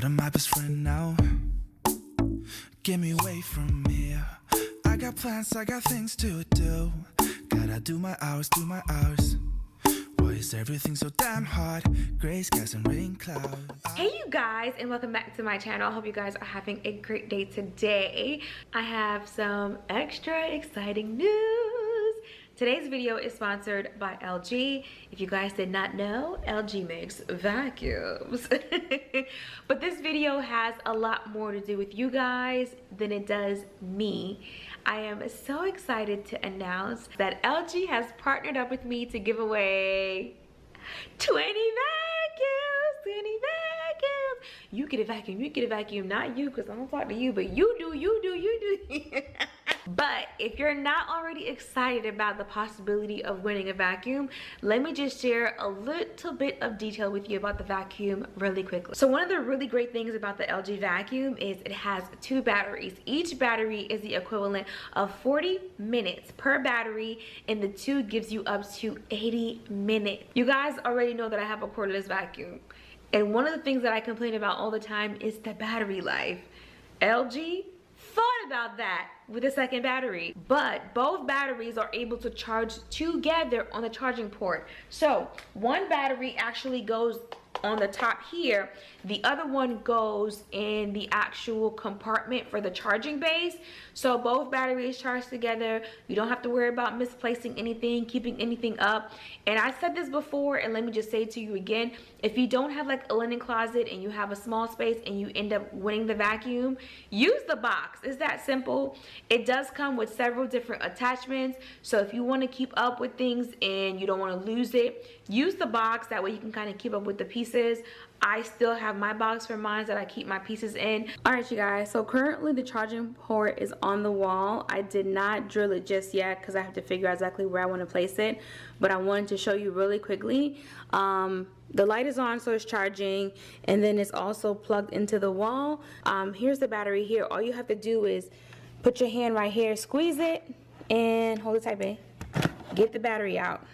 not my best friend now. Get me away from here. I got plans, I got things to do. Gotta do my hours, do my hours. Why is everything so damn hard? Gray skies and rain clouds. Hey you guys, and welcome back to my channel. I hope you guys are having a great day today. I have some extra exciting news. Today's video is sponsored by LG. If you guys did not know, LG makes vacuums. But this video has a lot more to do with you guys than it does me. I am so excited to announce that LG has partnered up with me to give away 20 vacuums, 20 vacuums. You get a vacuum, not you, because I don't talk to you, but you do. But if you're not already excited about the possibility of winning a vacuum, let me just share a little bit of detail with you about the vacuum really quickly. So one of the really great things about the LG vacuum is it has 2 batteries. Each battery is the equivalent of 40 minutes per battery, and the 2 gives you up to 80 minutes. You guys already know that I have a cordless vacuum, and one of the things that I complain about all the time is the battery life. LG thought about that with a second battery, but both batteries are able to charge together on the charging port. So one battery actually goes on the top here, the other one goes in the actual compartment for the charging base. So both batteries charge together. You don't have to worry about misplacing anything, keeping anything up. And I said this before, and let me just say it to you again, if you don't have like a linen closet and you have a small space and you end up winning the vacuum, use the box. It's that simple. It does come with several different attachments, so if you want to keep up with things and you don't want to lose it, use the box. That way you can kind of keep up with the pieces. I still have my box for mine that I keep my pieces in. Alright you guys, so currently the charging port is on the wall. I did not drill it just yet because I have to figure out exactly where I want to place it, but I wanted to show you really quickly. The light is on, so it's charging, and then it's also plugged into the wall. Here's the battery here. All you have to do is put your hand right here, squeeze it, and hold it tight, babe. Get the battery out,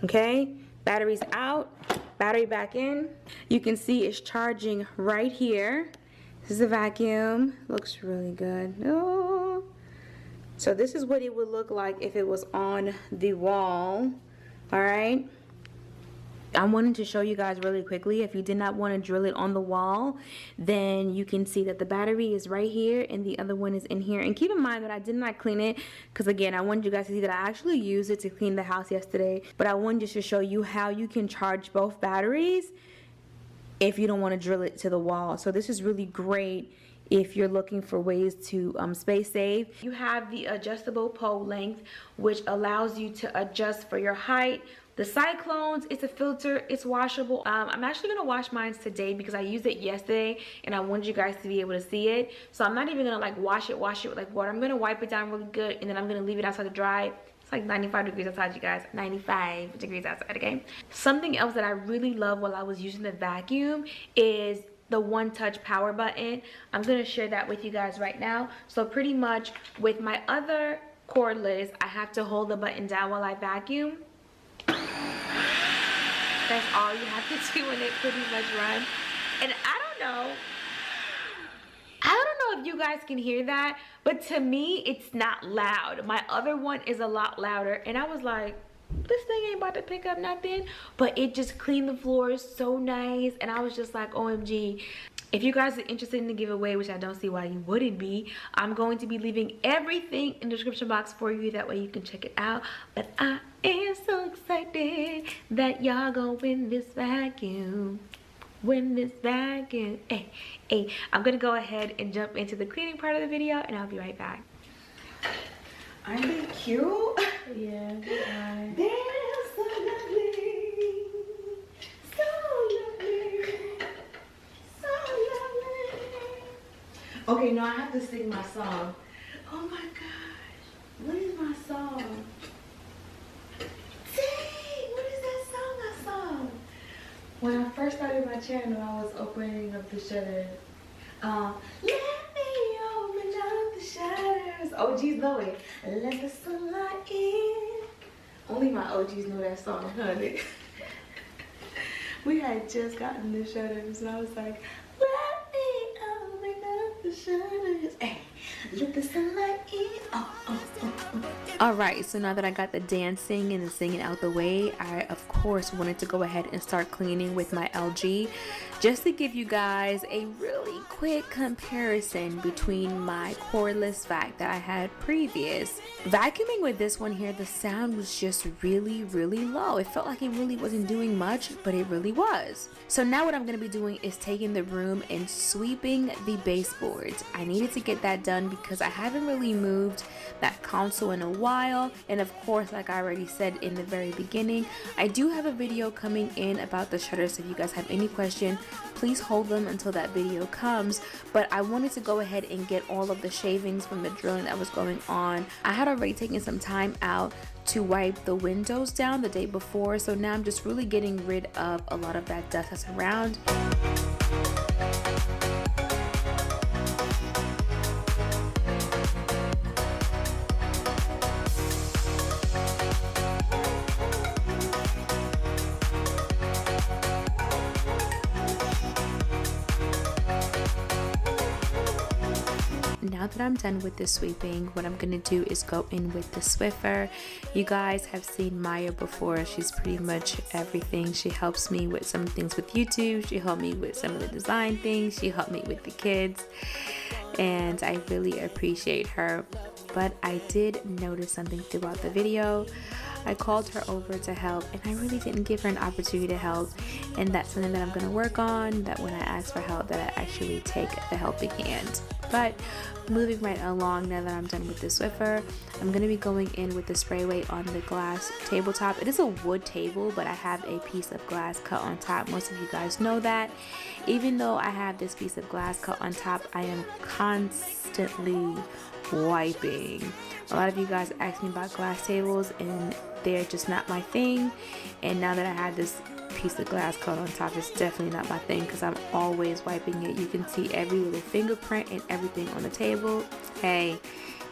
okay? Battery's out, battery back in. You can see it's charging right here. This is a vacuum. Looks really good. Oh. So this is what it would look like if it was on the wall. All right. I wanted to show you guys really quickly. If you did not want to drill it on the wall, then you can see that the battery is right here and the other one is in here. And keep in mind that I did not clean it because, again, I wanted you guys to see that I actually used it to clean the house yesterday. But I wanted just to show you how you can charge both batteries if you don't want to drill it to the wall. So this is really great if you're looking for ways to space save. You have the adjustable pole length, which allows you to adjust for your height. The Cyclones, it's a filter, it's washable. I'm actually gonna wash mine today because I used it yesterday and I wanted you guys to be able to see it. So I'm not even gonna like wash it with like water. I'm gonna wipe it down really good and then I'm gonna leave it outside to dry. It's like 95 degrees outside, you guys. 95 degrees outside, okay? Something else that I really love while I was using the vacuum is the one-touch power button. I'm gonna share that with you guys right now. So pretty much with my other cordless, I have to hold the button down while I vacuum. That's all you have to do and it pretty much runs. And I don't know if you guys can hear that, but to me it's not loud. My other one is a lot louder and I was like, this thing ain't about to pick up nothing, but it just cleaned the floors so nice and I was just like, OMG. If you guys are interested in the giveaway, which I don't see why you wouldn't be, I'm going to be leaving everything in the description box for you. That way you can check it out. But I am so excited that y'all gonna win this vacuum. Win this vacuum. Hey, hey. I'm gonna go ahead and jump into the cleaning part of the video and I'll be right back. Aren't they cute? Yeah, they are. They're so lovely. So lovely. Okay, now I have to sing my song. Oh my gosh, what is my song? Dang, what is that song I sang? When I first started my channel, I was opening up the shutters. Let me open up the shutters. OGs know it. Let the sunlight in. Only my OGs know that song, honey. We had just gotten the shutters and I was like, let me the shutters. Hey, let the sunlight in. Alright, so now that I got the dancing and the singing out the way, I of course wanted to go ahead and start cleaning with my LG, just to give you guys a really quick comparison between my cordless vac that I had previous. Vacuuming with this one here, the sound was just really low. It felt like it really wasn't doing much, but it really was. So now what I'm going to be doing is taking the broom and sweeping the baseboards. I needed to get that done because I haven't really moved that console in a while, and of course, like I already said in the very beginning, I do have a video coming in about the shutters. So if you guys have any question, please hold them until that video comes. But I wanted to go ahead and get all of the shavings from the drilling that was going on. I had already taken some time out to wipe the windows down the day before, so now I'm just really getting rid of a lot of that dust that's around. Now that I'm done with the sweeping, what I'm gonna do is go in with the Swiffer. You guys have seen Maya before. She's pretty much everything. She helps me with some things with YouTube. She helped me with some of the design things. She helped me with the kids, and I really appreciate her. But I did notice something throughout the video. I called her over to help, and I really didn't give her an opportunity to help, and that's something that I'm going to work on, that when I ask for help, that I actually take the helping hand. But moving right along, now that I'm done with the Swiffer, I'm going to be going in with the spray weight on the glass tabletop. It is a wood table, but I have a piece of glass cut on top. Most of you guys know that. Even though I have this piece of glass cut on top, I am constantly wiping. A lot of you guys ask me about glass tables, and they're just not my thing. And now that I have this piece of glass cut on top, it's definitely not my thing because I'm always wiping it. You can see every little fingerprint and everything on the table. Hey,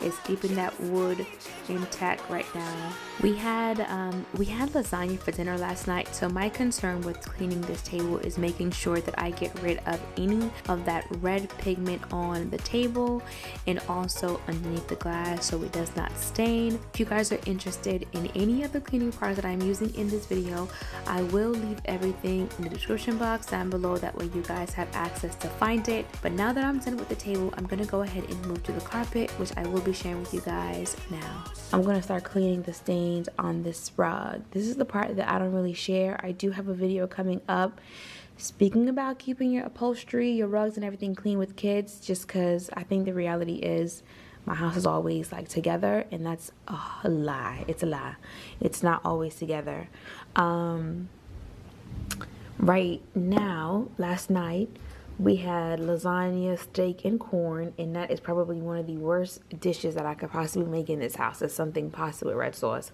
it's keeping that wood intact right now. We had lasagna for dinner last night, so my concern with cleaning this table is making sure that I get rid of any of that red pigment on the table and also underneath the glass so it does not stain. If you guys are interested in any of the cleaning products that I'm using in this video, I will leave everything in the description box down below. That way you guys have access to find it. But now that I'm done with the table, I'm gonna go ahead and move to the carpet, which I will be sharing with you guys now. I'm gonna start cleaning the stains on this rug. This is the part that I don't really share. I do have a video coming up speaking about keeping your upholstery, your rugs and everything clean with kids, just because I think the reality is my house is always like together, and that's a lie. It's a lie. It's not always together. Right now, last night, we had lasagna, steak, and corn, and that is probably one of the worst dishes that I could possibly make in this house. It's something possibly red sauce,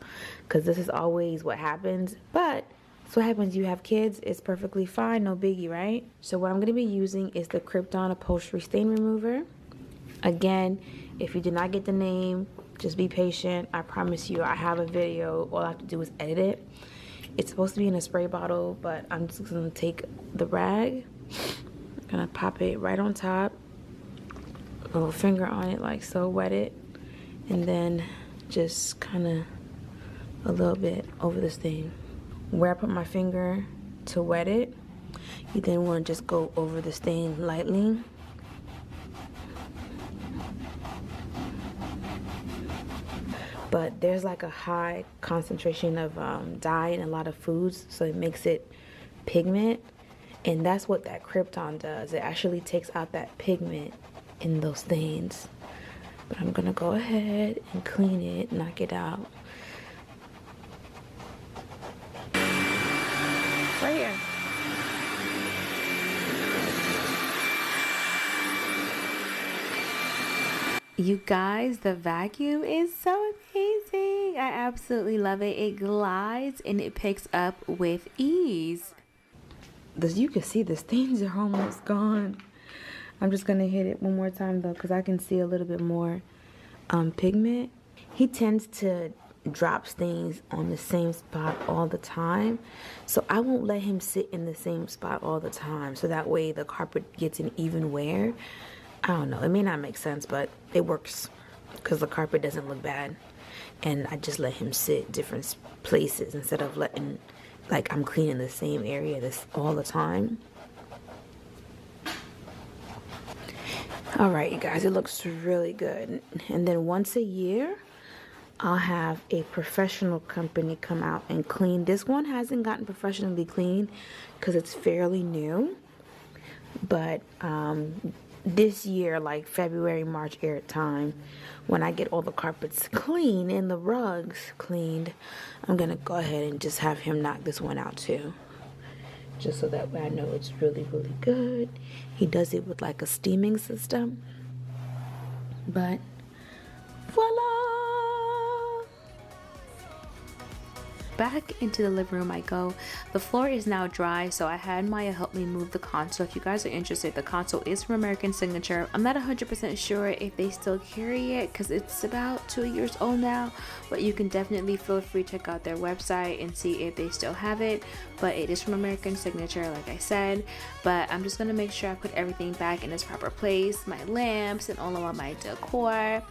because this is always what happens. But it's what happens. You have kids, it's perfectly fine, no biggie, right? So what I'm going to be using is the Krypton upholstery stain remover. Again, if you did not get the name, just be patient. I promise you, I have a video. All I have to do is edit it. It's supposed to be in a spray bottle, but I'm just going to take the rag. Gonna pop it right on top, a little finger on it like so, wet it, and then just kind of a little bit over the stain. Where I put my finger to wet it, you then want to just go over the stain lightly. But there's like a high concentration of dye in a lot of foods, so it makes it pigment. And that's what that Krypton does. It actually takes out that pigment in those stains. But I'm gonna go ahead and clean it, knock it out. Right here. You guys, the vacuum is so amazing. I absolutely love it. It glides and it picks up with ease. You can see the stains are almost gone. I'm just gonna hit it one more time though, because I can see a little bit more pigment. He tends to drop stains on the same spot all the time, so I won't let him sit in the same spot all the time, so that way the carpet gets an even wear. I don't know, it may not make sense, but it works because the carpet doesn't look bad. And I just let him sit different places instead of letting, like, I'm cleaning the same area this all the time. All right, you guys, it looks really good. And then once a year, I'll have a professional company come out and clean. This one hasn't gotten professionally cleaned because it's fairly new. But this year, like February, March air time, when I get all the carpets clean and the rugs cleaned, I'm gonna go ahead and just have him knock this one out too. Just so that way I know it's really, really good. He does it with like a steaming system. But voila! Back into the living room I go. The floor is now dry, so I had Maya help me move the console. If you guys are interested, the console is from American Signature. I'm not 100% sure if they still carry it because it's about 2 years old now, but you can definitely feel free to check out their website and see if they still have it. But it is from American Signature, like I said. But I'm just gonna make sure I put everything back in its proper place, my lamps and all of my decor.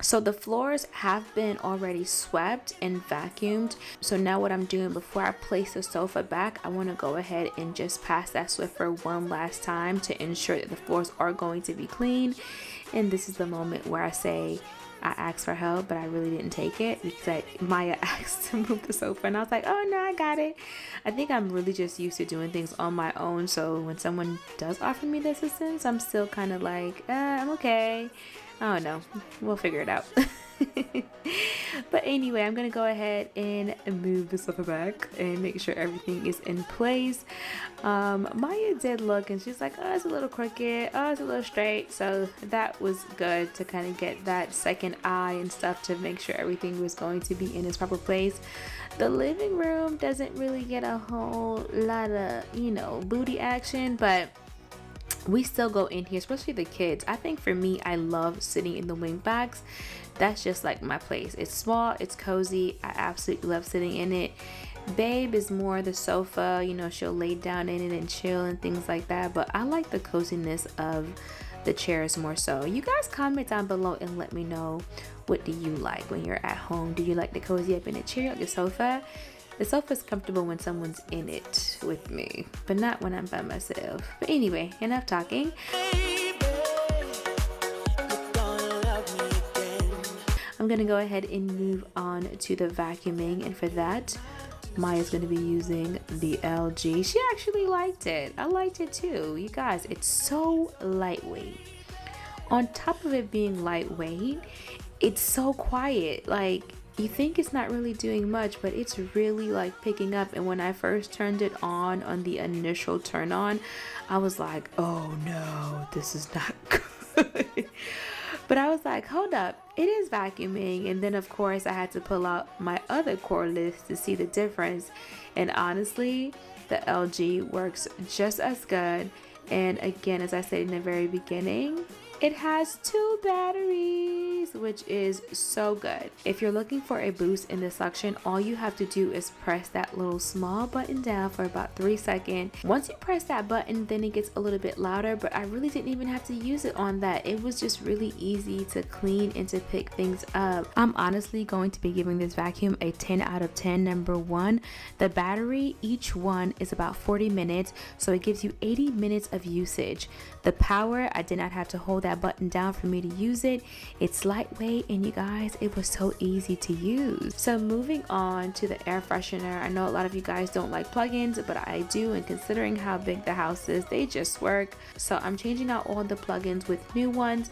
So the floors have been already swept and vacuumed. So now what I'm doing before I place the sofa back, I want to go ahead and just pass that Swiffer one last time to ensure that the floors are going to be clean. And this is the moment where I say I asked for help, but I really didn't take it because Maya asked to move the sofa and I was like, oh no, I got it. I think I'm really just used to doing things on my own. So when someone does offer me the assistance, I'm still kind of like, I'm okay. I don't know. We'll figure it out. But anyway, I'm gonna go ahead and move the sofa back and make sure everything is in place. Maya did look and she's like, oh, it's a little crooked, oh, it's a little straight. So that was good to kind of get that second eye and stuff to make sure everything was going to be in its proper place. The living room doesn't really get a whole lot of, booty action, but we still go in here, especially the kids. I think for me, I love sitting in the wing backs. That's just like my place. It's small, it's cozy. I absolutely love sitting in it. Babe is more the sofa, she'll lay down in it and chill and things like that. But I like the coziness of the chairs more so. You guys comment down below and let me know, what do you like when you're at home? Do you like to cozy up in a chair, like the sofa? The sofa is comfortable when someone's in it with me, but not when I'm by myself. But anyway, enough talking. I'm gonna go ahead and move on to the vacuuming, and for that, Maya's gonna be using the LG. She actually liked it. I liked it too. You guys, it's so lightweight. On top of it being lightweight, it's so quiet. Like, you think it's not really doing much, but it's really like picking up. And when I first turned it on the initial turn on, I was like, oh no, this is not good. But I was like, hold up, it is vacuuming. And then of course I had to pull out my other cordless to see the difference. And honestly, the LG works just as good. And again, as I said in the very beginning, it has 2 batteries, which is so good. If you're looking for a boost in the suction, all you have to do is press that little small button down for about 3 seconds. Once you press that button, then it gets a little bit louder, but I really didn't even have to use it on that. It was just really easy to clean and to pick things up. I'm honestly going to be giving this vacuum a 10 out of 10. Number one, the battery, each one is about 40 minutes, so it gives you 80 minutes of usage. The power, I did not have to hold that button down for me to use it. It's lightweight, and you guys, it was so easy to use. So moving on to the air freshener, I know a lot of you guys don't like plugins, but I do, and considering how big the house is, they just work. So I'm changing out all the plugins with new ones.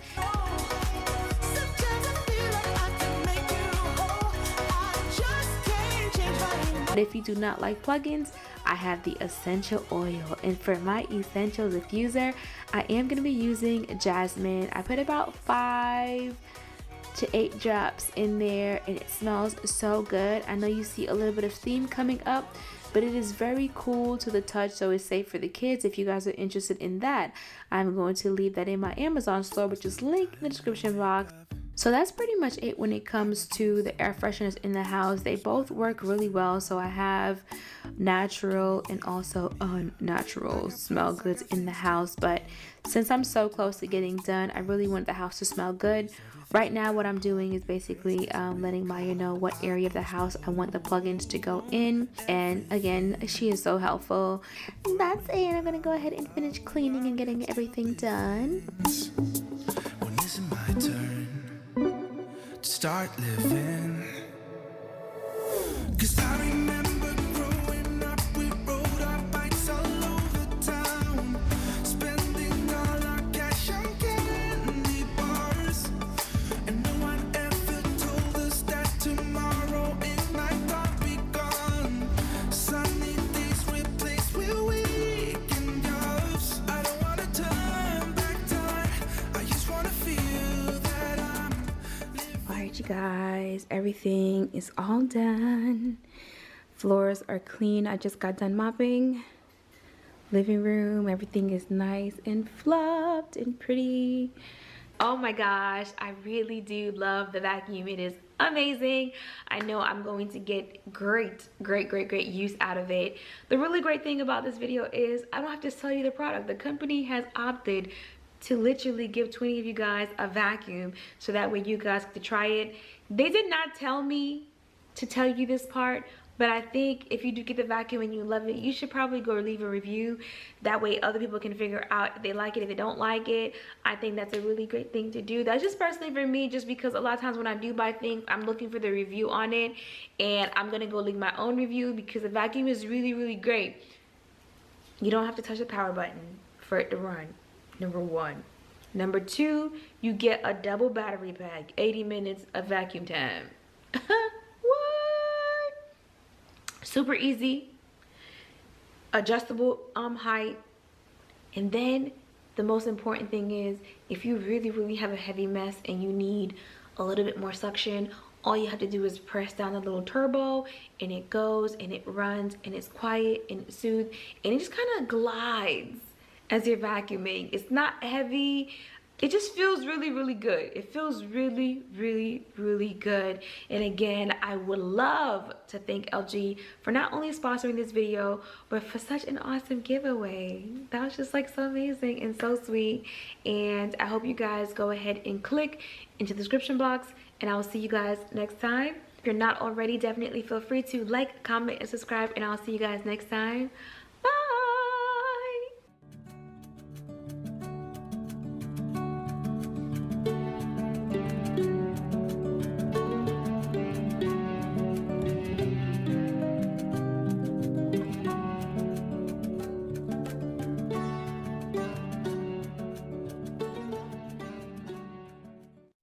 But if you do not like plugins, I have the essential oil, and for my essential diffuser, I am going to be using jasmine. I put about 5 to 8 drops in there, and it smells so good. I know you see a little bit of steam coming up, but it is very cool to the touch, so it's safe for the kids. If you guys are interested in that, I'm going to leave that in my Amazon store, which is linked in the description box. So that's pretty much it when it comes to the air fresheners in the house. They both work really well. So I have natural and also unnatural smell goods in the house. But since I'm so close to getting done, I really want the house to smell good. Right now, what I'm doing is basically letting Maya know what area of the house I want the plugins to go in. And again, she is so helpful. That's it. I'm going to go ahead and finish cleaning and getting everything done. When is it my turn to start living? 'Cause I remember growing up, we rode our bikes all over town, spending all our cash on candy bars, and no one ever told us that tomorrow it might all be gone. Sunny days replaced with weekend jobs. I don't wanna turn back time, I just wanna feel that I'm living. Alright, you guys, everything is all done. Floors are clean. I just got done mopping. Living room, everything is nice and fluffed and pretty. Oh my gosh, I really do love the vacuum. It is amazing. I know I'm going to get great use out of it. The really great thing about this video is I don't have to sell you the product. The company has opted to literally give 20 of you guys a vacuum so that way you guys can try it. They did not tell me to tell you this part, but I think if you do get the vacuum and you love it, you should probably go leave a review. That way other people can figure out if they like it, if they don't like it. I think that's a really great thing to do. That's just personally for me, just because a lot of times when I do buy things, I'm looking for the review on it, and I'm gonna go leave my own review because the vacuum is really great. You don't have to touch the power button for it to run, number one. Number two, you get a double battery pack, 80 minutes of vacuum time. What? Super easy, adjustable height. And then the most important thing is, if you really have a heavy mess and you need a little bit more suction, all you have to do is press down the little turbo and it goes and it runs and it's quiet and it's soothed and it just kind of glides as you're vacuuming. It's not heavy. It just feels really good. It feels really good. And again, I would love to thank LG for not only sponsoring this video, but for such an awesome giveaway. That was just like so amazing and so sweet. And I hope you guys go ahead and click into the description box, and I will see you guys next time. If you're not already, definitely feel free to like, comment, and subscribe, and I'll see you guys next time.